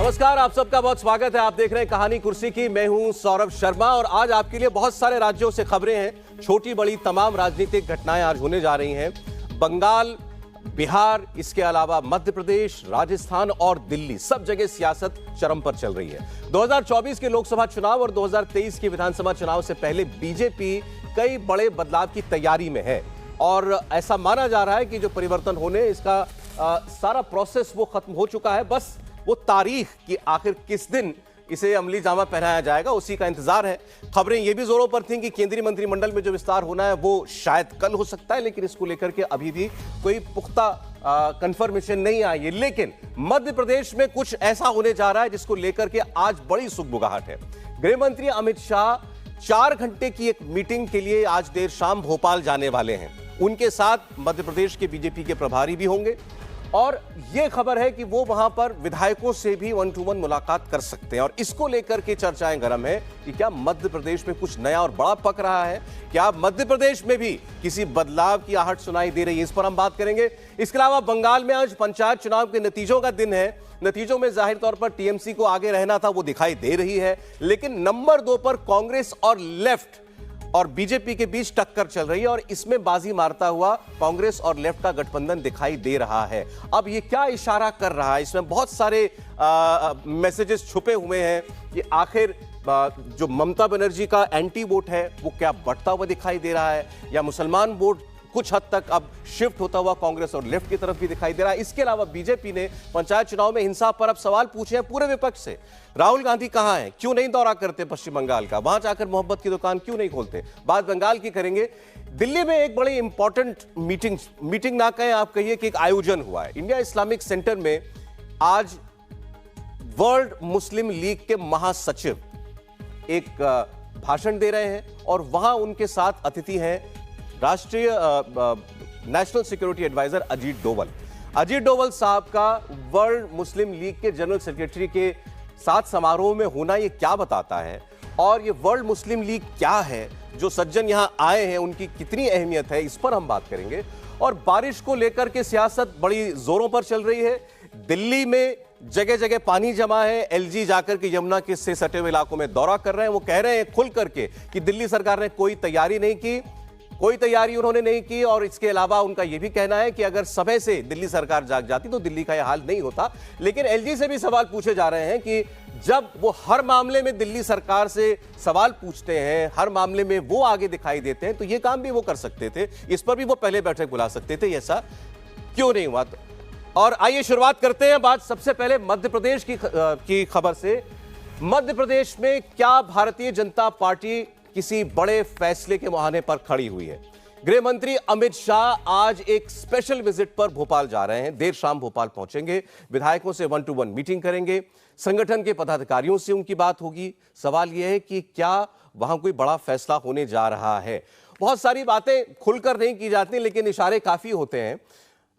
नमस्कार, आप सबका बहुत स्वागत है। आप देख रहे हैं कहानी कुर्सी की। मैं हूं सौरभ शर्मा और आज आपके लिए बहुत सारे राज्यों से खबरें हैं। छोटी बड़ी तमाम राजनीतिक घटनाएं आज होने जा रही हैं। बंगाल, बिहार, इसके अलावा मध्य प्रदेश, राजस्थान और दिल्ली, सब जगह सियासत चरम पर चल रही है। 2024 के लोकसभा चुनाव और 2023 के विधानसभा चुनाव से पहले बीजेपी कई बड़े बदलाव की तैयारी में है और ऐसा माना जा रहा है कि जो परिवर्तन होने इसका सारा प्रोसेस वो खत्म हो चुका है। बस वो तारीख कि आखिर किस दिन इसे अमली जामा पहनाया जाएगा उसी का इंतजार है। खबरें ये भी जोरों पर थीं कि केंद्रीय मंत्रिमंडल में जो विस्तार होना है वो शायद कल हो सकता है, लेकिन इसको लेकर के अभी भी कोई पुख्ता कंफर्मेशन नहीं आई है। लेकिन मध्य प्रदेश में कुछ ऐसा होने जा रहा है जिसको लेकर के आज बड़ी सुगबुगाहट है। गृह मंत्री अमित शाह 4 घंटे की एक मीटिंग के लिए आज देर शाम भोपाल जाने वाले हैं। उनके साथ मध्य प्रदेश के बीजेपी के प्रभारी भी होंगे और यह खबर है कि वो वहां पर विधायकों से भी 1-to-1 मुलाकात कर सकते हैं और इसको लेकर के चर्चाएं गर्म है कि क्या मध्य प्रदेश में कुछ नया और बड़ा पक रहा है, क्या मध्य प्रदेश में भी किसी बदलाव की आहट सुनाई दे रही है, इस पर हम बात करेंगे। इसके अलावा बंगाल में आज पंचायत चुनाव के नतीजों का दिन है। नतीजों में जाहिर तौर पर टीएमसी को आगे रहना था, वो दिखाई दे रही है, लेकिन नंबर 2 पर कांग्रेस और लेफ्ट और बीजेपी के बीच टक्कर चल रही है और इसमें बाजी मारता हुआ कांग्रेस और लेफ्ट का गठबंधन दिखाई दे रहा है। अब ये क्या इशारा कर रहा है, इसमें बहुत सारे मैसेजेस छुपे हुए हैं कि आखिर जो ममता बनर्जी का एंटी वोट है वो क्या बढ़ता हुआ दिखाई दे रहा है या मुसलमान वोट कुछ हद तक अब शिफ्ट होता हुआ कांग्रेस और लेफ्ट की तरफ भी दिखाई दे रहा है। इसके अलावा बीजेपी ने पंचायत चुनाव में हिंसा पर अब सवाल पूछे हैं पूरे विपक्ष से। राहुल गांधी कहां हैं, क्यों नहीं दौरा करते पश्चिम बंगाल का, वहां जाकर मोहब्बत की दुकान क्यों नहीं खोलते। बात बंगाल की करेंगे। दिल्ली में एक बड़ी इंपॉर्टेंट मीटिंग ना कहें आप कहिए कि एक आयोजन हुआ है। इंडिया इस्लामिक सेंटर में आज वर्ल्ड मुस्लिम लीग के महासचिव एक भाषण दे रहे हैं और वहां उनके साथ अतिथि हैं राष्ट्रीय national security adviser Ajit Doval. Ajit Doval साहब का वर्ल्ड मुस्लिम लीग के जनरल सेक्रेटरी के साथ समारोह में होना ये क्या बताता है और ये वर्ल्ड मुस्लिम लीग क्या है, जो सज्जन यहां आए हैं उनकी कितनी अहमियत है, इस पर हम बात करेंगे। और बारिश को लेकर के सियासत बड़ी जोरों पर चल रही है। दिल्ली में जगह जगह पानी जमा है। एलजी जाकर के यमुना के से सटे हुए इलाकों में दौरा कर रहे हैं। वो कह रहे हैं खुल करके कि दिल्ली सरकार ने कोई तैयारी नहीं की, कोई तैयारी उन्होंने नहीं की और इसके अलावा उनका यह भी कहना है कि अगर समय से दिल्ली सरकार जाग जाती तो दिल्ली का यह हाल नहीं होता। लेकिन एलजी से भी सवाल पूछे जा रहे हैं कि जब वो हर मामले में दिल्ली सरकार से सवाल पूछते हैं, हर मामले में वो आगे दिखाई देते हैं, तो ये काम भी वो कर सकते थे, इस पर भी वो पहले बैठक बुला सकते थे, ऐसा क्यों नहीं हुआ। और आइए शुरुआत करते हैं बात सबसे पहले मध्य प्रदेश की खबर से। मध्य प्रदेश में क्या भारतीय जनता पार्टी किसी बड़े फैसले के मुहाने पर खड़ी हुई है। गृह मंत्री अमित शाह आज एक स्पेशल विजिट पर भोपाल जा रहे हैं। देर शाम भोपाल पहुंचेंगे, विधायकों से 1-to-1 मीटिंग करेंगे, संगठन के पदाधिकारियों से उनकी बात होगी। सवाल यह है कि क्या वहां कोई बड़ा फैसला होने जा रहा है। बहुत सारी बातें खुलकर नहीं की जाती, लेकिन इशारे काफी होते हैं।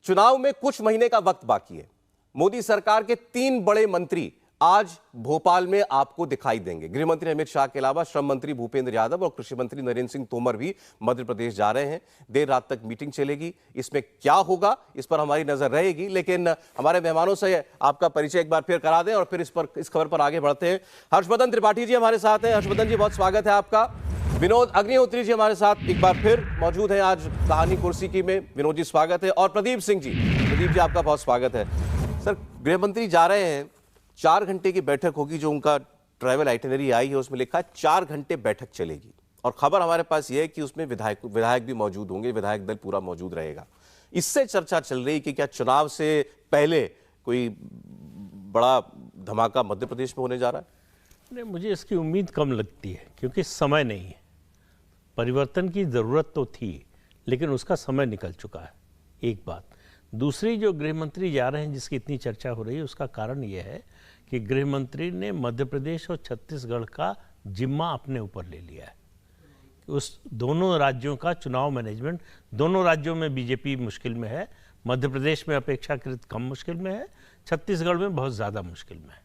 चुनाव में कुछ महीने का वक्त बाकी है। मोदी सरकार के 3 बड़े मंत्री आज भोपाल में आपको दिखाई देंगे। गृह मंत्री अमित शाह के अलावा श्रम मंत्री भूपेंद्र यादव और कृषि मंत्री नरेंद्र सिंह तोमर भी मध्य प्रदेश जा रहे हैं। देर रात तक मीटिंग चलेगी। इसमें क्या होगा इस पर हमारी नजर रहेगी, लेकिन हमारे मेहमानों से आपका परिचय एक बार फिर करा दें और फिर इस खबर पर आगे बढ़ते हैं। हर्षवर्धन त्रिपाठी जी हमारे साथ हैं। हर्षवर्धन जी, बहुत स्वागत है आपका। विनोद अग्निहोत्री जी हमारे साथ एक बार फिर मौजूद हैं आज कहानी कुर्सी की में। विनोद जी स्वागत है। और प्रदीप सिंह जी आपका बहुत स्वागत है। सर, गृह मंत्री जा रहे हैं, 4 घंटे की बैठक होगी। जो उनका ट्रैवल आइटिनरी आई है उसमें लिखा है 4 घंटे बैठक चलेगी और खबर हमारे पास यह है कि उसमें विधायक भी मौजूद होंगे, विधायक दल पूरा मौजूद रहेगा। इससे चर्चा चल रही कि क्या चुनाव से पहले कोई बड़ा धमाका मध्य प्रदेश में होने जा रहा है। नहीं, मुझे इसकी उम्मीद कम लगती है क्योंकि समय नहीं है। परिवर्तन की ज़रूरत तो थी लेकिन उसका समय निकल चुका है, एक बात। दूसरी, जो गृह मंत्री जा रहे हैं जिसकी इतनी चर्चा हो रही है, उसका कारण यह है कि गृह मंत्री ने मध्य प्रदेश और छत्तीसगढ़ का जिम्मा अपने ऊपर ले लिया है। उस दोनों राज्यों का चुनाव मैनेजमेंट, दोनों राज्यों में बीजेपी मुश्किल में है। मध्य प्रदेश में अपेक्षाकृत कम मुश्किल में है, छत्तीसगढ़ में बहुत ज़्यादा मुश्किल में है।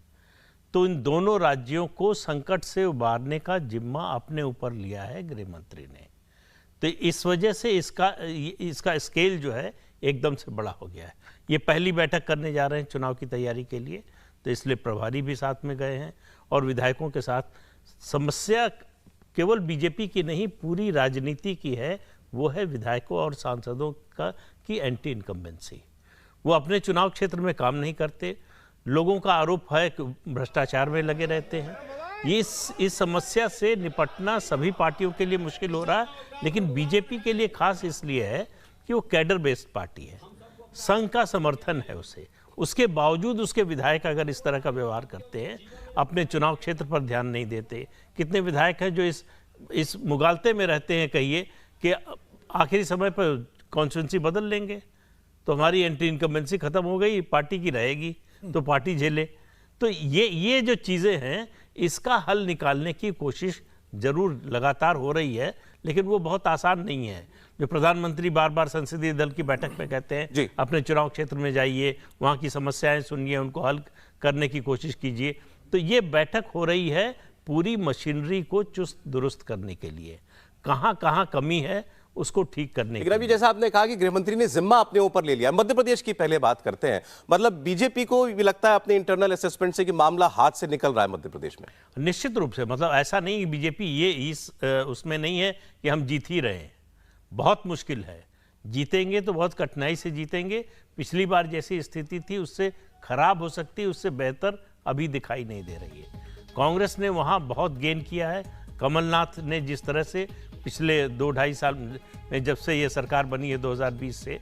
तो इन दोनों राज्यों को संकट से उबारने का जिम्मा अपने ऊपर लिया है गृह मंत्री ने। तो इस वजह से इसका स्केल जो है एकदम से बड़ा हो गया है। ये पहली बैठक करने जा रहे हैं चुनाव की तैयारी के लिए। तो इसलिए प्रभारी भी साथ में गए हैं और विधायकों के साथ। समस्या केवल बीजेपी की नहीं, पूरी राजनीति की है, वो है विधायकों और सांसदों की एंटी इनकम्बेंसी। वो अपने चुनाव क्षेत्र में काम नहीं करते, लोगों का आरोप है कि भ्रष्टाचार में लगे रहते हैं। इस समस्या से निपटना सभी पार्टियों के लिए मुश्किल हो रहा है, लेकिन बीजेपी के लिए खास इसलिए है कि वो कैडर बेस्ड पार्टी है, संघ का समर्थन है उसे। उसके बावजूद उसके विधायक अगर इस तरह का व्यवहार करते हैं, अपने चुनाव क्षेत्र पर ध्यान नहीं देते। कितने विधायक हैं जो इस मुगालते में रहते हैं, कहिए कि आखिरी समय पर कॉन्स्टिट्यूंसी बदल लेंगे तो हमारी एंटी इनकम्बेंसी खत्म हो गई, पार्टी की रहेगी तो पार्टी झेले। तो ये जो चीज़ें हैं, इसका हल निकालने की कोशिश जरूर लगातार हो रही है, लेकिन वो बहुत आसान नहीं है। जो प्रधानमंत्री बार बार संसदीय दल की बैठक में कहते हैं, अपने चुनाव क्षेत्र में जाइए, वहाँ की समस्याएं सुनिए, उनको हल करने की कोशिश कीजिए। तो ये बैठक हो रही है पूरी मशीनरी को चुस्त दुरुस्त करने के लिए, कहाँ कहाँ कमी है उसको ठीक करने। लेकिन अभी जैसा आपने कहा कि गृहमंत्री ने जिम्मा अपने ऊपर ले लिया। मध्य प्रदेश की पहले बात करते हैं। मतलब बीजेपी को भी लगता है अपने इंटरनल असेसमेंट से कि मामला हाथ से निकल रहा है मध्य प्रदेश में। निश्चित रूप से, मतलब ऐसा नहीं कि बीजेपी ये उसमें नहीं है कि हम जीत ही रहे हैं। बहुत मुश्किल है, जीतेंगे तो बहुत कठिनाई से जीतेंगे। पिछली बार जैसी स्थिति थी उससे खराब हो सकती है, उससे बेहतर अभी दिखाई नहीं दे रही है। कांग्रेस ने वहाँ बहुत गेन किया है। कमलनाथ ने जिस तरह से पिछले 2-2.5 साल में, जब से ये सरकार बनी है 2020 से,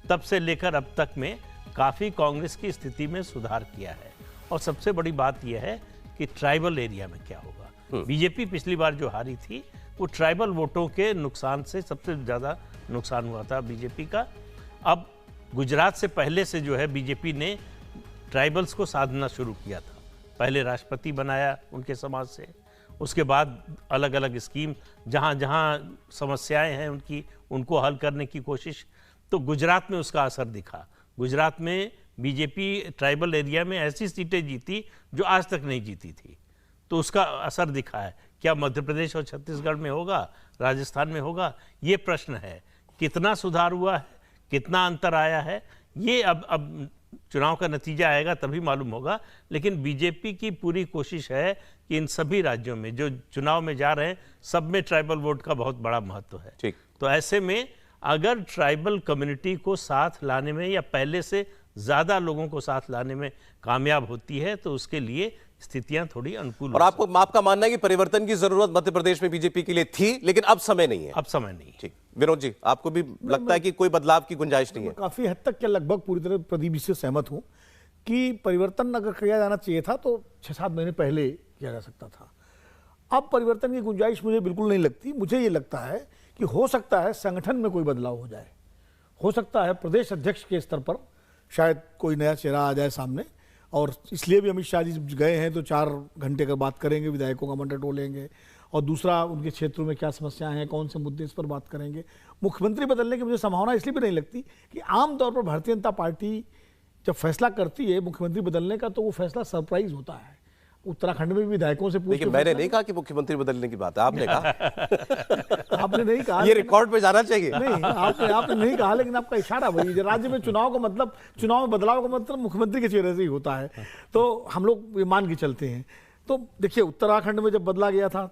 तब से लेकर अब तक में काफ़ी कांग्रेस की स्थिति में सुधार किया है। और सबसे बड़ी बात यह है कि ट्राइबल एरिया में क्या होगा। बीजेपी पिछली बार जो हारी थी वो ट्राइबल वोटों के नुकसान से सबसे ज़्यादा नुकसान हुआ था बीजेपी का। अब गुजरात से पहले से जो है बीजेपी ने ट्राइबल्स को साधना शुरू किया था। पहले राष्ट्रपति बनाया उनके समाज से, उसके बाद अलग अलग स्कीम, जहाँ जहाँ समस्याएं हैं उनको हल करने की कोशिश। तो गुजरात में उसका असर दिखा। गुजरात में बीजेपी ट्राइबल एरिया में ऐसी सीटें जीती जो आज तक नहीं जीती थी, तो उसका असर दिखा है। क्या मध्य प्रदेश और छत्तीसगढ़ में होगा, राजस्थान में होगा, ये प्रश्न है। कितना सुधार हुआ है, कितना अंतर आया है, ये अब चुनाव का नतीजा आएगा तभी मालूम होगा। लेकिन बीजेपी की पूरी कोशिश है कि इन सभी राज्यों में जो चुनाव में जा रहे हैं, सब में ट्राइबल वोट का बहुत बड़ा महत्व है। ठीक। तो ऐसे में अगर ट्राइबल कम्युनिटी को साथ लाने में या पहले से ज़्यादा लोगों को साथ लाने में कामयाब होती है, तो उसके लिए स्थितियां थोड़ी अनुकूल। और आपका मानना है कि परिवर्तन की जरूरत मध्य प्रदेश में बीजेपी के लिए थी, लेकिन अब समय नहीं है। अब समय नहीं। ठीक। विनोद जी, आपको भी लगता है कि कोई बदलाव की गुंजाइश नहीं है? काफी हद तक, क्या लगभग पूरी तरह प्रदीप जी से सहमत हूं कि परिवर्तन अगर किया जाना चाहिए था तो 6-7 महीने पहले किया जा सकता था। अब परिवर्तन की गुंजाइश मुझे बिल्कुल नहीं लगती। मुझे ये लगता है कि हो सकता है संगठन में कोई बदलाव हो जाए, हो सकता है प्रदेश अध्यक्ष के स्तर पर शायद कोई नया चेहरा आ जाए सामने। और इसलिए भी अमित शाह जी गए हैं तो 4 घंटे का बात करेंगे, विधायकों का मंडल टोलेंगे, और दूसरा उनके क्षेत्रों में क्या समस्याएं हैं, कौन से मुद्दे, इस पर बात करेंगे। मुख्यमंत्री बदलने की मुझे संभावना इसलिए भी नहीं लगती कि आमतौर पर भारतीय जनता पार्टी जब फैसला करती है मुख्यमंत्री बदलने का, तो वो फैसला सरप्राइज होता है। उत्तराखंड में भी विधायकों से पूछ, मैंने नहीं कहा कि मुख्यमंत्री बदलने की बात है, आपने कहा। आपने नहीं कहा, ये रिकॉर्ड पे जाना चाहिए। नहीं, आपने नहीं कहा, लेकिन आपका इशारा वही। राज्य में चुनाव का मतलब, चुनाव में बदलाव का मतलब मुख्यमंत्री के चेहरे से ही होता है, तो हम लोग ये मान के चलते हैं। तो देखिए, उत्तराखंड में जब बदला गया था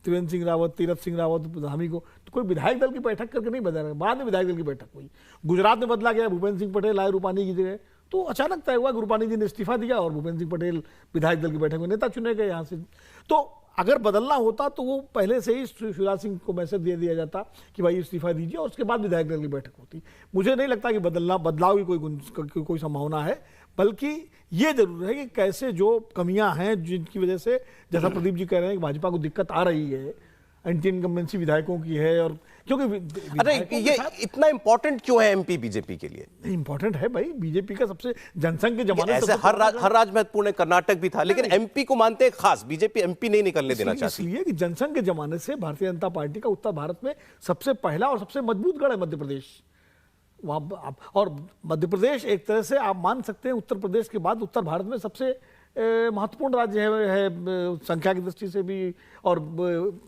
त्रिवेंद्र सिंह रावत, तीरथ सिंह रावत, धामी को, तो कोई विधायक दल की बैठक करके नहीं बदला, बाद में विधायक दल की बैठक हुई। गुजरात में बदला गया, भूपेंद्र सिंह पटेल आए रूपानी की जगह, तो अचानक तय हुआ कि रूपानी जी ने इस्तीफा दिया और भूपेंद्र सिंह पटेल विधायक दल की बैठक में नेता चुने गए यहाँ से। तो अगर बदलना होता तो वो पहले से ही शिवराज सिंह को मैसेज दे दिया जाता कि भाई इस्तीफा दीजिए, और उसके बाद विधायक दल की बैठक होती। मुझे नहीं लगता कि बदलाव की कोई संभावना है, बल्कि ये जरूर है कि कैसे जो कमियां हैं जिनकी वजह से, जैसा प्रदीप जी कह रहे हैं कि भाजपा को दिक्कत आ रही है, एंटी इनकम्बेंसी विधायकों की है, और क्योंकि अरे ये इतना इंपॉर्टेंट क्यों है एमपी बीजेपी के लिए? इंपॉर्टेंट है भाई, बीजेपी का सबसे जनसंघ के जमाने से हर राज्य महत्वपूर्ण है, कर्नाटक भी था, लेकिन एमपी को मानते हैं खास, बीजेपी एमपी नहीं निकलने देना चाहती। इसलिए कि जनसंघ के जमाने से भारतीय जनता पार्टी का उत्तर भारत में सबसे पहला और सबसे मजबूत गढ़ है मध्य प्रदेश। वहां और मध्य प्रदेश एक तरह से आप मान सकते हैं उत्तर प्रदेश के बाद उत्तर भारत में सबसे महत्वपूर्ण राज्य है संख्या की दृष्टि से भी और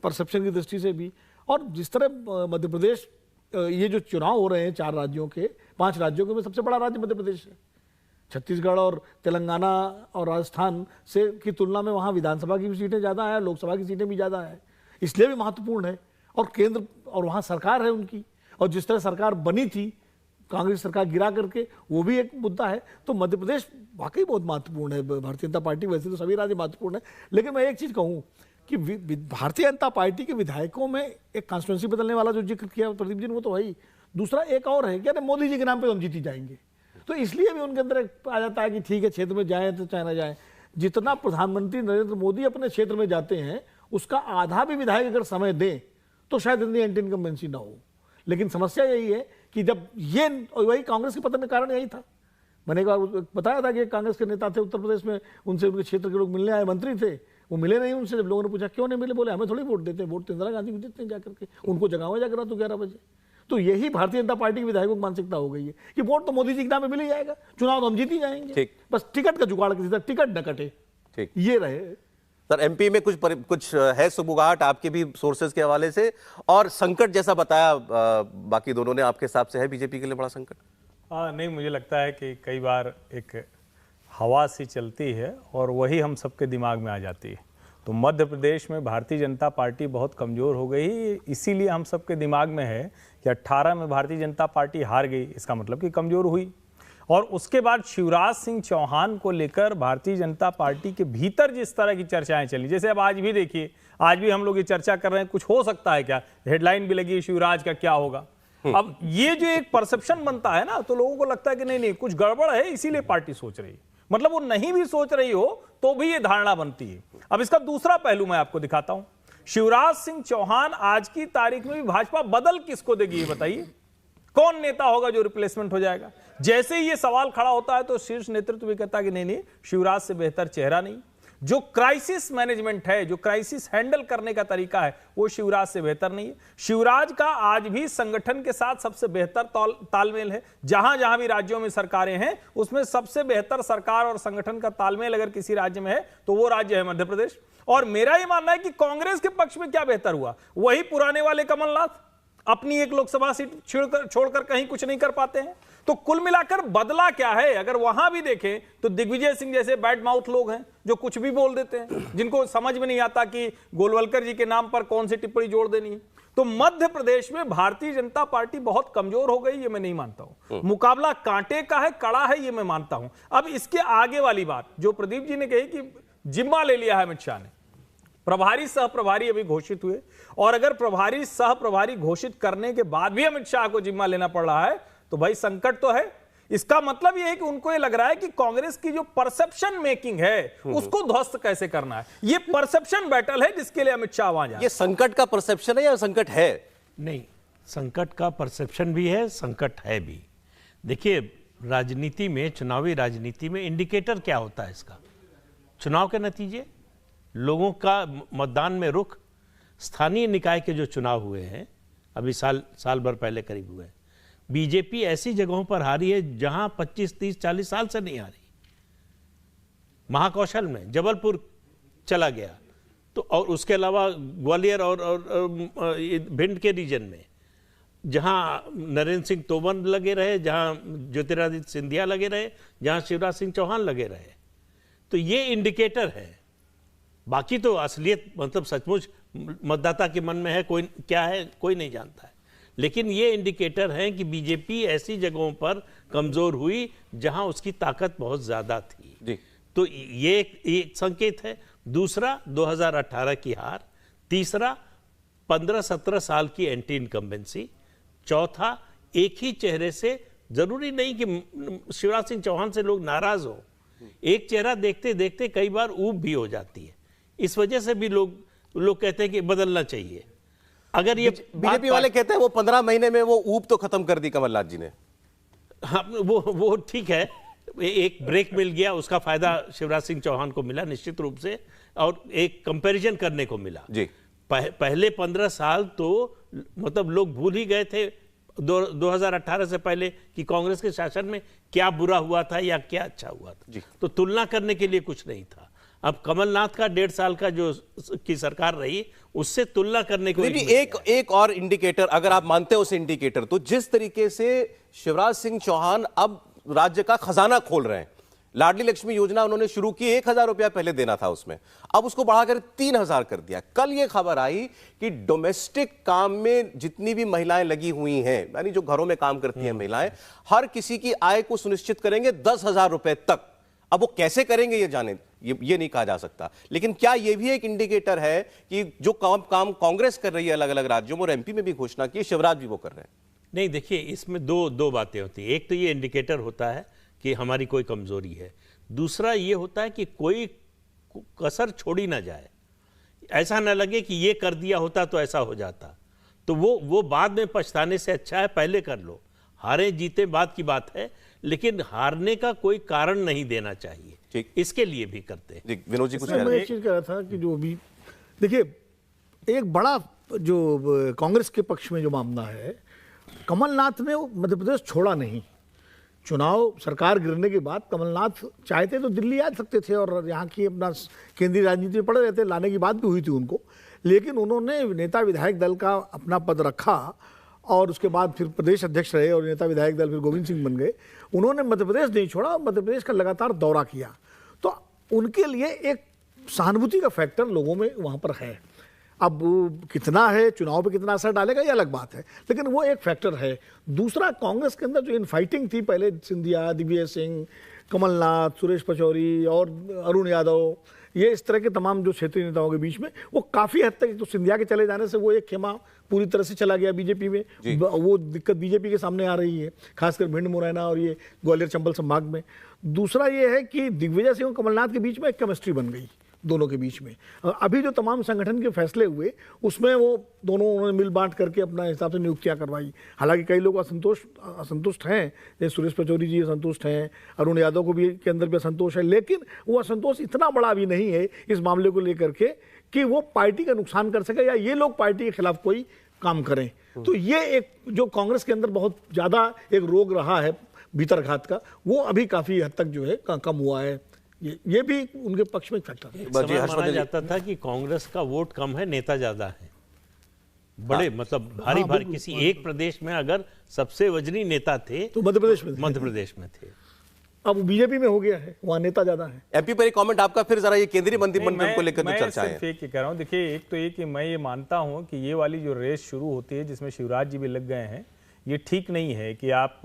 परसेप्शन की दृष्टि से भी। और जिस तरह मध्य प्रदेश, ये जो चुनाव हो रहे हैं 4 राज्यों के, 5 राज्यों के में सबसे बड़ा राज्य मध्य प्रदेश है। छत्तीसगढ़ और तेलंगाना और राजस्थान से की तुलना में वहाँ विधानसभा की भी सीटें ज़्यादा है, लोकसभा की सीटें भी ज़्यादा है, इसलिए भी महत्वपूर्ण है। और केंद्र और वहाँ सरकार है उनकी, और जिस तरह सरकार बनी थी कांग्रेस सरकार गिरा करके, वो भी एक मुद्दा है। तो मध्य प्रदेश वाकई बहुत महत्वपूर्ण है। भारतीय जनता पार्टी, वैसे तो सभी राज्य महत्वपूर्ण है, लेकिन मैं एक चीज़ कहूँ कि भारतीय जनता पार्टी के विधायकों में एक कॉन्स्टिट्यूंसी बदलने वाला जो जिक्र किया प्रदीप जी ने, वो तो वही। दूसरा एक और है कि मोदी जी के नाम पे हम जीती जाएंगे, तो इसलिए भी उनके अंदर एक आ जाता है कि ठीक है, क्षेत्र में जाए तो चाहे ना जाए। जितना प्रधानमंत्री नरेंद्र मोदी अपने क्षेत्र में जाते हैं, उसका आधा भी विधायक अगर समय दें तो शायद इतनी एंटी इनकम्बेंसी ना हो। लेकिन समस्या यही है कि जब ये, वही कांग्रेस के पतन का कारण यही था। मैंने एक बार बताया था कि कांग्रेस के नेता थे उत्तर प्रदेश में, उनसे उनके क्षेत्र के लोग मिलने आए, मंत्री थे, वो मिले नहीं उनसे। जब लोगों ने पूछा क्यों नहीं मिले, बोले हमें थोड़ी वोट देते हैं, वोट तो इंदिरा गांधी को देते हैं जाकर के, उनको जगाओ जाकर रात 11 बजे। तो यही भारतीय जनता पार्टी के विधायकों की मानसिकता हो गई है कि वोट तो मोदी जी के नाम में मिल ही जाएगा, चुनाव तो हम जीत ही जाएंगे, बस टिकट का जुगाड़ किसी तरह, टिकट न कटे, ये रहे। सर, एमपी में कुछ है सुगबुगाहट आपके भी सोर्सेज के हवाले से, और संकट जैसा बताया बाकी दोनों ने, आपके हिसाब से है बीजेपी के लिए बड़ा संकट? नहीं, मुझे लगता है कि कई बार एक हवा सी चलती है और वही हम सबके दिमाग में आ जाती है। तो मध्य प्रदेश में भारतीय जनता पार्टी बहुत कमज़ोर हो गई, इसीलिए हम सबके दिमाग में है कि 18 में भारतीय जनता पार्टी हार गई, इसका मतलब कि कमज़ोर हुई। और उसके बाद शिवराज सिंह चौहान को लेकर भारतीय जनता पार्टी के भीतर जिस तरह की चर्चाएं चली, जैसे अब आज भी देखिए, आज भी हम लोग ये चर्चा कर रहे हैं कुछ हो सकता है क्या, हेडलाइन भी लगी शिवराज का क्या होगा। अब ये जो एक परसेप्शन बनता है ना, तो लोगों को लगता है कि नहीं कुछ गड़बड़ है, इसीलिए पार्टी सोच रही है। मतलब वो नहीं भी सोच रही हो तो भी ये धारणा बनती है। अब इसका दूसरा पहलू मैं आपको दिखाता हूं। शिवराज सिंह चौहान आज की तारीख में भी भाजपा बदल किसको देगी, ये बताइए, कौन नेता होगा जो रिप्लेसमेंट हो जाएगा? जैसे ही ये सवाल खड़ा होता है तो शीर्ष नेतृत्व भी कहता है कि नहीं, शिवराज से बेहतर चेहरा नहीं। जो क्राइसिस मैनेजमेंट है, जो क्राइसिस हैंडल करने का तरीका है, वो शिवराज से बेहतर नहीं है। शिवराज का आज भी संगठन के साथ सबसे बेहतर तालमेल है। जहां जहां भी राज्यों में सरकारें हैं, उसमें सबसे बेहतर सरकार और संगठन का तालमेल अगर किसी राज्य में है तो वो राज्य है मध्य प्रदेश। और मेरा ये मानना है कि कांग्रेस के पक्ष में क्या बेहतर हुआ, वही पुराने वाले कमलनाथ अपनी एक लोकसभा सीट छोड़कर कहीं कुछ नहीं कर पाते हैं। तो कुल मिलाकर बदला क्या है, अगर वहां भी देखें तो दिग्विजय सिंह जैसे बैड माउथ लोग हैं जो कुछ भी बोल देते हैं, जिनको समझ में नहीं आता कि गोलवलकर जी के नाम पर कौन सी टिप्पणी जोड़ देनी है। तो मध्य प्रदेश में भारतीय जनता पार्टी बहुत कमजोर हो गई, ये मैं नहीं मानता हूं। मुकाबला कांटे का है, कड़ा है, ये मैं मानता हूं। अब इसके आगे वाली बात जो प्रदीप जी ने कही कि जिम्मा ले लिया है अमित शाह ने, प्रभारी सह प्रभारी अभी घोषित हुए, और अगर प्रभारी सह प्रभारी घोषित करने के बाद भी अमित शाह को जिम्मा लेना पड़ रहा है तो भाई संकट तो है। इसका मतलब यह है कि उनको ये लग रहा है कि कांग्रेस की जो परसेप्शन मेकिंग है उसको ध्वस्त कैसे करना है। ये परसेप्शन बैटल है जिसके लिए अमित शाह वहां जाए। ये संकट का परसेप्शन है या संकट है? नहीं, संकट का परसेप्शन भी है, संकट है भी। देखिए, राजनीति में, चुनावी राजनीति में इंडिकेटर क्या होता है इसका? चुनाव के नतीजे, लोगों का मतदान में रुख। स्थानीय निकाय के जो चुनाव हुए हैं अभी साल भर पहले करीब हुए, बीजेपी ऐसी जगहों पर हारी है जहां 25, 30, 40 साल से नहीं हारी। महाकौशल में जबलपुर चला गया तो, और उसके अलावा ग्वालियर और भिंड के रीजन में जहां नरेंद्र सिंह तोमर लगे रहे, जहां ज्योतिरादित्य सिंधिया लगे रहे, जहां शिवराज सिंह चौहान लगे रहे, तो ये इंडिकेटर है। बाकी तो असलियत मतलब सचमुच मतदाता के मन में है, कोई क्या है कोई नहीं जानता है। लेकिन ये इंडिकेटर है कि बीजेपी ऐसी जगहों पर कमजोर हुई जहां उसकी ताकत बहुत ज्यादा थी जी। तो ये एक संकेत है। दूसरा 2018 की हार, तीसरा 15-17 साल की एंटी इनकम्बेंसी, चौथा एक ही चेहरे से, जरूरी नहीं कि शिवराज सिंह चौहान से लोग नाराज हो, एक चेहरा देखते देखते कई बार ऊब भी हो जाती है। इस वजह से भी लोग कहते हैं कि बदलना चाहिए। अगर ये बीजेपी वाले कहते हैं वो 15 महीने में वो ऊब तो खत्म कर दी कमलनाथ जी ने। हाँ, वो ठीक है, एक ब्रेक मिल गया, उसका फायदा शिवराज सिंह चौहान को मिला निश्चित रूप से, और एक कंपैरिजन करने को मिला जी। पहले 15 साल तो मतलब लोग भूल ही गए थे 2018 से पहले कि कांग्रेस के शासन में क्या बुरा हुआ था या क्या अच्छा हुआ था जी। तो तुलना करने के लिए कुछ नहीं था। अब कमलनाथ का 1.5 साल का जो की सरकार रही, उससे तुलना करने को एक और इंडिकेटर, अगर आप मानते हो उस इंडिकेटर, तो जिस तरीके से शिवराज सिंह चौहान अब राज्य का खजाना खोल रहे हैं, लाडली लक्ष्मी योजना उन्होंने शुरू की, 1,000 रुपया पहले देना था उसमें, अब उसको बढ़ाकर 3,000 कर दिया। कल ये खबर आई कि डोमेस्टिक काम में जितनी भी महिलाएं लगी हुई हैं, यानी जो घरों में काम करती हैं महिलाएं, हर किसी की आय को सुनिश्चित करेंगे 10,000 रुपए तक। अब वो कैसे करेंगे ये जाने, ये नहीं कहा जा सकता, लेकिन क्या ये भी एक इंडिकेटर है कि जो काम कांग्रेस कर रही है अलग अलग राज्यों में, और एमपी में भी घोषणा की, शिवराज भी वो कर रहे हैं? नहीं, देखिए इसमें दो बातें होती हैं। एक तो ये इंडिकेटर होता है कि हमारी कोई कमजोरी है, दूसरा ये होता है कि कोई कसर छोड़ी ना जाए, ऐसा ना लगे कि ये कर दिया होता तो ऐसा हो जाता, तो वो बाद में पछताने से अच्छा है पहले कर लो। हारे जीते बाद की बात है, लेकिन हारने का कोई कारण नहीं देना चाहिए, ठीक, इसके लिए भी करते हैं। विनोद जी कुछ मैं एक चीज कह रहा था कि जो भी देखिए एक बड़ा जो कांग्रेस के पक्ष में जो मामला है, कमलनाथ ने मध्य प्रदेश छोड़ा नहीं। चुनाव सरकार गिरने के बाद कमलनाथ चाहते तो दिल्ली आ सकते थे और यहाँ की अपना केंद्रीय राजनीति में पड़े रहते, लाने की बात भी हुई थी उनको, लेकिन उन्होंने नेता विधायक दल का अपना पद रखा और उसके बाद फिर प्रदेश अध्यक्ष रहे और नेता विधायक दल फिर गोविंद सिंह बन गए। उन्होंने मध्य प्रदेश नहीं छोड़ा, मध्य प्रदेश का लगातार दौरा किया, तो उनके लिए एक सहानुभूति का फैक्टर लोगों में वहाँ पर है। अब कितना है, चुनाव पे कितना असर डालेगा ये अलग बात है, लेकिन वो एक फैक्टर है। दूसरा, कांग्रेस के अंदर जो इनफाइटिंग थी पहले, सिंधिया, दिग्विजय सिंह, कमलनाथ, सुरेश पचौरी और अरुण यादव, ये इस तरह के तमाम जो क्षेत्रीय नेताओं के बीच में, वो काफ़ी हद तक, तो सिंधिया के चले जाने से वो एक खेमा पूरी तरह से चला गया बीजेपी में, वो दिक्कत बीजेपी के सामने आ रही है, खासकर भिंड मुरैना और ये ग्वालियर चंबल संभाग में। दूसरा ये है कि दिग्विजय सिंह और कमलनाथ के बीच में एक केमिस्ट्री बन गई दोनों के बीच में। अभी जो तमाम संगठन के फैसले हुए उसमें वो दोनों उन्होंने मिल बांट करके अपना हिसाब से नियुक्तियां करवाई। हालांकि कई लोग असंतुष्ट हैं, जैसे सुरेश पचौरी जी असंतुष्ट हैं, अरुण यादव को भी के अंदर भी असंतोष है, लेकिन वो असंतोष इतना बड़ा भी नहीं है इस मामले को लेकर के कि वो पार्टी का नुकसान कर सके या ये लोग पार्टी के खिलाफ कोई काम करें। तो ये एक जो कांग्रेस के अंदर बहुत ज़्यादा एक रोग रहा है भीतरघात का, वो अभी काफ़ी हद तक जो है कम हुआ है। ये भी उनके पक्ष में फैक्टर है। माना जाता था कि कांग्रेस का वोट कम है, नेता ज्यादा है, बड़े मतलब भारी भारी, किसी एक प्रदेश में अगर सबसे वजनी नेता थे तो मध्य प्रदेश में थे। अब बीजेपी में हो गया है, वहाँ नेता ज्यादा है। एमपी पर एक कमेंट आपका फिर जरा, ये केंद्रीय मंत्रिमंडल को लेकर जो चर्चा है। मैं कह रहा हूँ, देखिए एक तो ये कि मैं ये मानता हूँ कि ये वाली जो रेस शुरू होती है जिसमें शिवराज जी भी लग गए हैं, ये ठीक नहीं है कि आप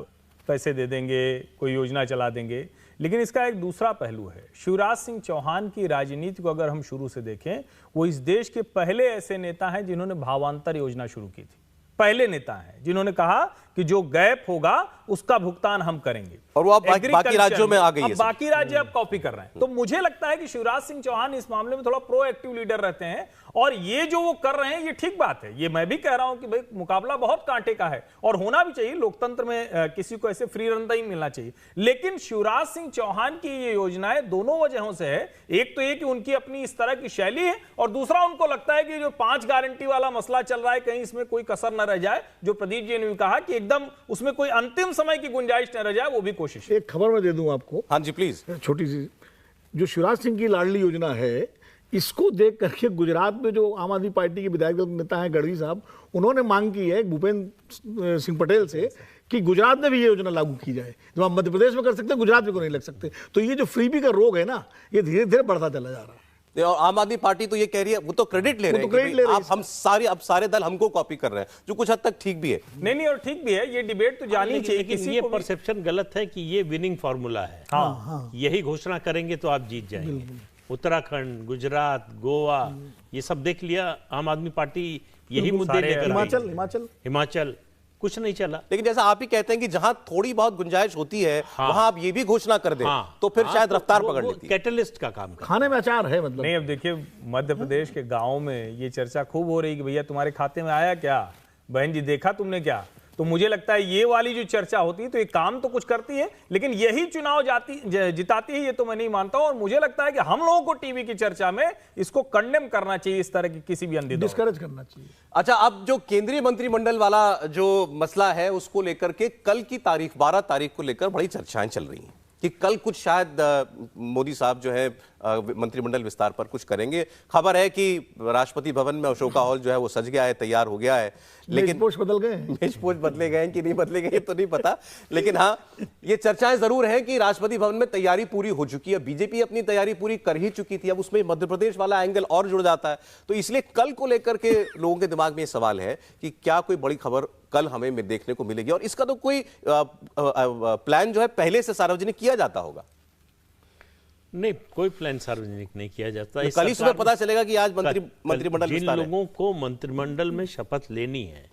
पैसे दे देंगे, कोई योजना चला देंगे, लेकिन इसका एक दूसरा पहलू है। शिवराज सिंह चौहान की राजनीति को अगर हम शुरू से देखें, वो इस देश के पहले ऐसे नेता हैं जिन्होंने भावांतर योजना शुरू की थी। पहले नेता हैं जिन्होंने कहा कि जो गैप होगा उसका भुगतान हम करेंगे, और वो अब बाकी राज्यों में आ गई है। अब बाकी राज्य अब कॉपी कर रहे हैं। तो मुझे लगता है कि शिवराज सिंह चौहान इस मामले में थोड़ा प्रोएक्टिव लीडर रहते हैं, और ये जो वो कर रहे हैं ये ठीक बात है। ये मैं भी कह रहा हूं कि भाई मुकाबला बहुत कांटे का है और होना भी चाहिए, लोकतंत्र में किसी को ऐसे फ्री रन नहीं मिलना चाहिए। लेकिन शिवराज सिंह चौहान की ये योजनाएं दोनों वजहों से है। एक तो ये कि उनकी अपनी इस तरह की शैली है, और दूसरा उनको लगता है कि जो 5 गारंटी वाला मसला चल रहा है कहीं इसमें कोई कसर न रह जाए, जो प्रदीप जी ने भी कहा कि एकदम उसमें कोई अंतिम समय की गुंजाइश न रह जाए, वो भी कोशिश। एक खबर मैं दे दूं आपको। हाँ जी प्लीज। छोटी सी, जो शिवराज सिंह की लाडली योजना है, इसको देख करके गुजरात में जो आम आदमी पार्टी के विधायक दल नेता हैं गढ़वी साहब, उन्होंने मांग की है भूपेंद्र सिंह पटेल से कि गुजरात में भी ये योजना लागू की जाए। जो आप मध्य प्रदेश में कर सकते हैं, गुजरात में को नहीं लग सकते। तो ये जो फ्रीबी का रोग है ना, ये धीरे धीरे बढ़ता चला जा रहा है। और आम आदमी पार्टी तो ये कह रही है, वो तो क्रेडिट ले रहे हैं, आप हम सारे दल हमको कॉपी कर रहे हैं, जो कुछ हद तक ठीक भी है। नहीं, और ठीक भी है, ये डिबेट तो जानी चाहिए। लेकिन ये परसेप्शन गलत है कि ये विनिंग फार्मूला है। हाँ। यही घोषणा करेंगे तो आप जीत जाएंगे। उत्तराखंड, गुजरात, गोवा, ये सब देख लिया आम आदमी पार्टी, यही मुद्दे लेकर हिमाचल कुछ नहीं चला। लेकिन जैसा आप ही कहते हैं कि जहां थोड़ी बहुत गुंजाइश होती है, वहां आप ये भी घोषणा कर दें, तो फिर शायद रफ्तार पकड़ लेती है। कैटलिस्ट का काम खाने में अचार है मतलब। नहीं, अब देखिए मध्य प्रदेश के गाँव में ये चर्चा खूब हो रही कि भैया तुम्हारे खाते में आया क्या, बहन जी देखा तुमने क्या। तो मुझे लगता है ये वाली जो चर्चा होती है तो ये काम तो कुछ करती है, लेकिन यही चुनाव जिताती है, ये तो मैं नहीं मानता हूं। और मुझे लगता है कि हम लोगों को टीवी की चर्चा में इसको कंडेम करना चाहिए, इस तरह की किसी भी अंधेरे डिस्करेज करना चाहिए। अच्छा, अब जो केंद्रीय मंत्रिमंडल वाला जो मसला है उसको लेकर के कल की तारीख 12 तारीख को लेकर बड़ी चर्चाएं चल रही हैं कि कल कुछ शायद मोदी साहब जो है मंत्रिमंडल विस्तार पर कुछ करेंगे। खबर है कि राष्ट्रपति भवन में अशोका हॉल जो है वो सज गया है, तैयार हो गया है, लेकिन मेजपोश बदल गए हैं। मेजपोश बदले गए हैं कि नहीं बदले गए तो नहीं पता, लेकिन हाँ ये चर्चाएं जरूर हैं कि राष्ट्रपति भवन में तैयारी पूरी हो चुकी है। बीजेपी अपनी तैयारी पूरी कर ही चुकी थी, अब उसमें मध्य प्रदेश वाला एंगल और जुड़ जाता है। तो इसलिए कल को लेकर के लोगों के दिमाग में ये सवाल है कि क्या कोई बड़ी खबर कल हमें देखने को मिलेगी, और इसका तो कोई प्लान जो है पहले से सार्वजनिक किया जाता होगा। नहीं, कोई प्लान सार्वजनिक नहीं किया जाता। कल ही सुबह पता चलेगा कि आज मंत्रिमंडल जिन विस्तार है। लोगों को मंत्रिमंडल में शपथ लेनी है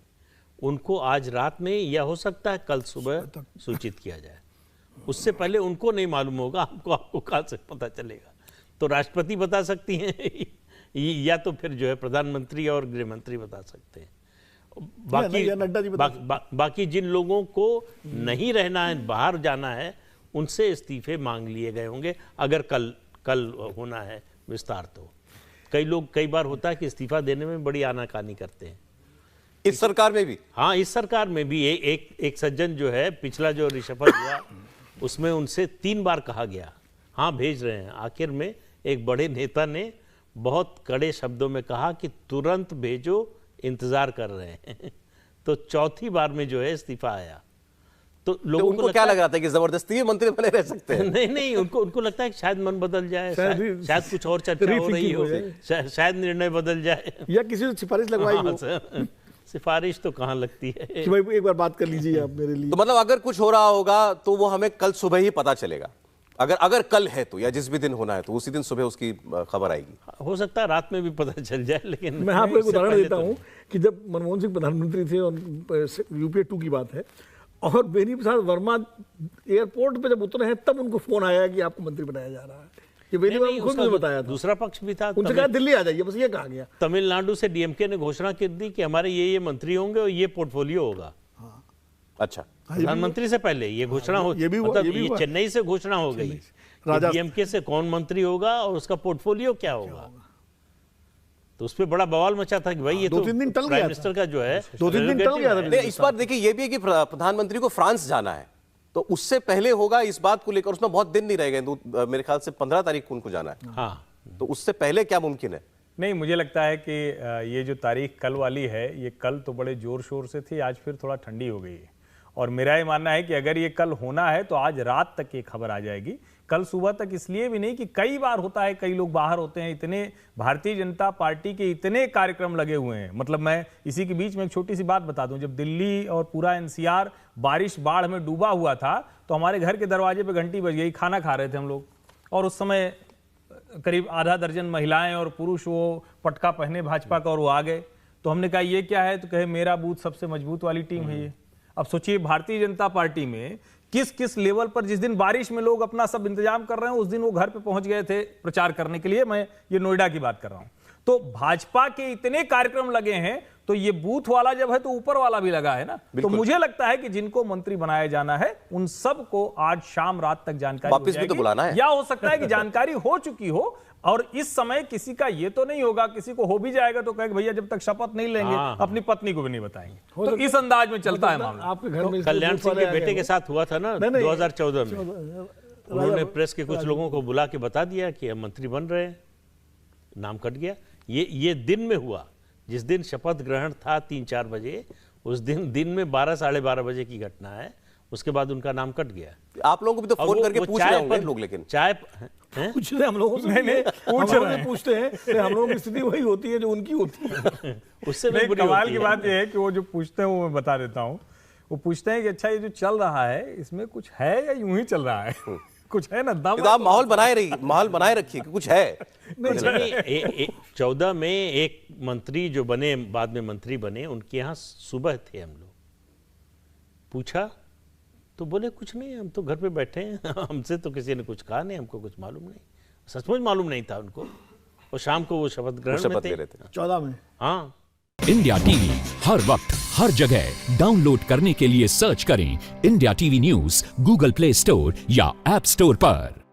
उनको आज रात में या हो सकता है कल सुबह सूचित किया जाए। उससे पहले उनको नहीं मालूम होगा, आपको कहां से पता चलेगा? तो राष्ट्रपति बता सकती हैं या तो फिर जो है प्रधानमंत्री और गृह मंत्री बता सकते हैं। बाकी जिन लोगों को नहीं रहना है, बाहर जाना है, उनसे इस्तीफे मांग लिए गए होंगे अगर कल होना है विस्तार। तो कई बार होता है कि इस्तीफा देने में बड़ी आनाकानी करते हैं। इस सरकार में भी? हाँ, इस सरकार में भी एक सज्जन जो है, पिछला जो रिशफल हुआ उसमें उनसे 3 बार कहा गया हाँ भेज रहे हैं। आखिर में एक बड़े नेता ने बहुत कड़े शब्दों में कहा कि तुरंत भेजो, इंतजार कर रहे हैं। तो चौथी बार में जो है इस्तीफा आया। तो लोगों उनको क्या लग रहा था कि जबरदस्ती मंत्री बने रह सकते हैं? नहीं, उनको लगता है कि शायद मन बदल जाए, शायद कुछ और चर्चा हो रही हो, शायद निर्णय बदल जाए, या किसी से सिफारिश लगवाई हो। सिफारिश तो कहाँ लगती है कि भाई एक बार बात कर लीजिए आप मेरे लिए। तो मतलब अगर कुछ हो रहा होगा तो वो हमें कल सुबह ही पता चलेगा। अगर कल है तो, या जिस भी दिन होना है तो उसी दिन सुबह उसकी खबर आएगी। हो सकता है रात में भी पता चल जाए, लेकिन मैं आपको एक उदाहरण देता हूँ कि जब मनमोहन सिंह प्रधानमंत्री थे और यूपीए 2 की बात है, और बेनी प्रसाद वर्मा एयरपोर्ट पे जब उतरे हैं तब उनको फोन आया कि आपको मंत्री बनाया जा रहा है। ये बेनी वर्मा खुद मुझे बताया था। दूसरा पक्ष भी था, उनसे कहा दिल्ली आ जाइए, बस ये कहा गया। तमिलनाडु से डीएमके ने घोषणा कर दी कि हमारे ये मंत्री होंगे और ये पोर्टफोलियो होगा। अच्छा, प्रधानमंत्री से पहले ये घोषणा हो, मतलब ये चेन्नई से घोषणा हो गई, डीएमके से कौन मंत्री होगा और उसका पोर्टफोलियो क्या होगा। तो उस पर बड़ा बवाल मचा था कि भाई ये तो 2-3 दिन टल प्राइम गया मिनिस्टर का जो है 2-3 दिन टल गया था। इस बार देखिए ये भी है कि प्रधानमंत्री को फ्रांस जाना है, तो उससे पहले होगा इस बात को लेकर। उसमें बहुत दिन नहीं रह गए, तो मेरे ख्याल से 15 तारीख को उनको जाना है। हाँ, तो उससे पहले क्या मुमकिन है? नहीं, मुझे लगता है कि ये जो तारीख कल वाली है, ये कल तो बड़े जोर शोर से थी, आज फिर थोड़ा ठंडी हो गई है। और मेरा ये मानना है कि अगर ये कल होना है तो आज रात तक ये खबर आ जाएगी, कल सुबह तक इसलिए भी नहीं कि कई बार होता है, कई लोग बाहर होते हैं, इतने भारतीय जनता पार्टी के इतने कार्यक्रम लगे हुए हैं। मतलब मैं इसी के बीच में एक छोटी सी बात बता दूं, जब दिल्ली और पूरा एनसीआर बारिश बाढ़ में डूबा हुआ था तो हमारे घर के दरवाजे पे घंटी बज गई, खाना खा रहे थे हम लोग, और उस समय करीब आधा दर्जन महिलाएं और पुरुष वो पटका पहने भाजपा का, और वो आ गए। तो हमने कहा ये क्या है, तो कहे मेरा बूथ सबसे मजबूत वाली टीम है ये। अब सोचिए भारतीय जनता पार्टी में किस किस लेवल पर, जिस दिन बारिश में लोग अपना सब इंतजाम कर रहे हैं, उस दिन वो घर पे पहुंच गए थे प्रचार करने के लिए। मैं ये नोएडा की बात कर रहा हूं। तो भाजपा के इतने कार्यक्रम लगे हैं, तो ये बूथ वाला जब है तो ऊपर वाला भी लगा है ना। तो मुझे लगता है कि जिनको मंत्री बनाया जाना है उन सब को आज शाम रात तक जानकारी वापस भी तो बुलाना है, या हो सकता है कि जानकारी हो चुकी हो, और इस समय किसी का ये तो नहीं होगा, किसी को हो भी जाएगा तो कहे भैया जब तक शपथ नहीं लेंगे अपनी पत्नी को भी नहीं बताएंगे। तो इस अंदाज में चलता है मामला। आपके घर में कल्याण सिंह के बेटे के साथ हुआ था ना 2014 में, उन्होंने प्रेस के कुछ लोगों को बुला के बता दिया कि हम मंत्री बन रहे हैं, नाम कट गया। ये दिन में हुआ, जिस दिन शपथ ग्रहण था 3-4 बजे, उस दिन में 12-12:30 बजे की घटना है। उसके बाद उनका नाम कट गया। आप लोगों को भी तो फोन करके पूछ रहे होंगे लोग, लेकिन पूछ रहे हम लोगों से, पूछते हैं, हम लोगों की स्थिति वही होती है जो उनकी होती है। उससे कमाल की बात यह है कि वो जो पूछते हैं वो मैं बता देता हूँ। वो पूछते हैं कि अच्छा ये जो चल रहा है इसमें कुछ है या यूं ही चल रहा है? कुछ है ना, दम। आप माहौल बनाए रखिए कि कुछ है। 14 में एक मंत्री जो बने, बाद में मंत्री बने, उनके यहाँ सुबह थे हम लोग। पूछा तो बोले कुछ नहीं, हम तो घर पे बैठे हैं, हमसे तो किसी ने कुछ कहा नहीं, हमको कुछ मालूम नहीं। सचमुच मालूम नहीं था उनको। और शाम को वो शपथ ग्रहण में थे 14 में। हाँ। इंडिया टीवी हर वक्त हर जगह डाउनलोड करने के लिए सर्च करें India TV news Google play store या ऐप स्टोर पर।